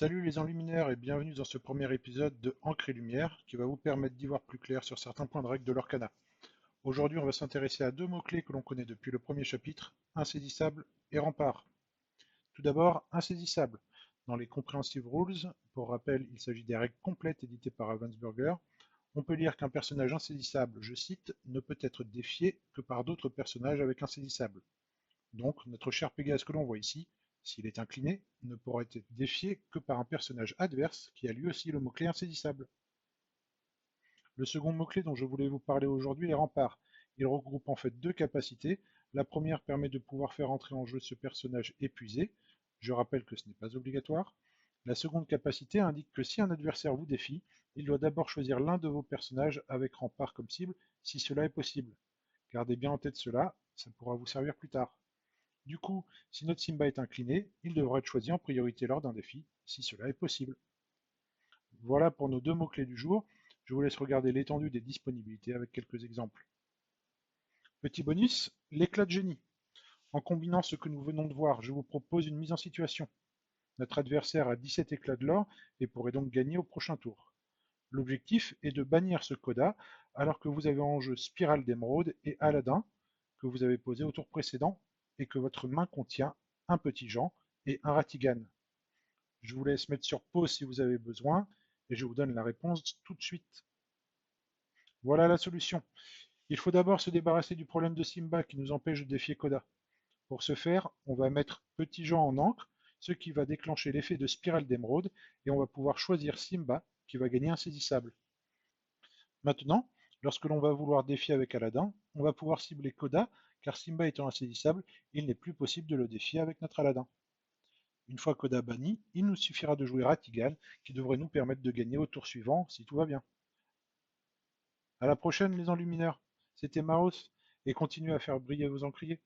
Salut les enlumineurs et bienvenue dans ce premier épisode de Encre et Lumière qui va vous permettre d'y voir plus clair sur certains points de règle de l'Orcana. Aujourd'hui on va s'intéresser à deux mots-clés que l'on connaît depuis le premier chapitre, insaisissable et rempart. Tout d'abord, insaisissable. Dans les Comprehensive Rules, pour rappel il s'agit des règles complètes éditées par Ravensburger, on peut lire qu'un personnage insaisissable, je cite, ne peut être défié que par d'autres personnages avec insaisissable. Donc, notre cher Pégase que l'on voit ici, s'il est incliné, ne pourra être défié que par un personnage adverse qui a lui aussi le mot-clé insaisissable. Le second mot-clé dont je voulais vous parler aujourd'hui est rempart. Il regroupe en fait deux capacités. La première permet de pouvoir faire entrer en jeu ce personnage épuisé. Je rappelle que ce n'est pas obligatoire. La seconde capacité indique que si un adversaire vous défie, il doit d'abord choisir l'un de vos personnages avec rempart comme cible, si cela est possible. Gardez bien en tête cela, ça pourra vous servir plus tard. Du coup, si notre Simba est incliné, il devra être choisi en priorité lors d'un défi, si cela est possible. Voilà pour nos deux mots-clés du jour. Je vous laisse regarder l'étendue des disponibilités avec quelques exemples. Petit bonus, l'éclat de génie. En combinant ce que nous venons de voir, je vous propose une mise en situation. Notre adversaire a 17 éclats de l'or et pourrait donc gagner au prochain tour. L'objectif est de bannir ce coda alors que vous avez en jeu Spirale d'Émeraude et Aladdin que vous avez posé au tour précédent et que votre main contient un petit Jean et un Ratigan. Je vous laisse mettre sur pause si vous avez besoin et je vous donne la réponse tout de suite. Voilà la solution. Il faut d'abord se débarrasser du problème de Simba qui nous empêche de défier Koda. Pour ce faire, on va mettre Petit Jean en encre, ce qui va déclencher l'effet de spirale d'émeraude, et on va pouvoir choisir Simba qui va gagner insaisissable. Maintenant, lorsque l'on va vouloir défier avec Aladdin, on va pouvoir cibler Koda, car Simba étant insaisissable, il n'est plus possible de le défier avec notre Aladdin. Une fois Koda banni, il nous suffira de jouer Ratigan, qui devrait nous permettre de gagner au tour suivant si tout va bien. À la prochaine les enlumineurs, c'était Maros, et continuez à faire briller vos encriers.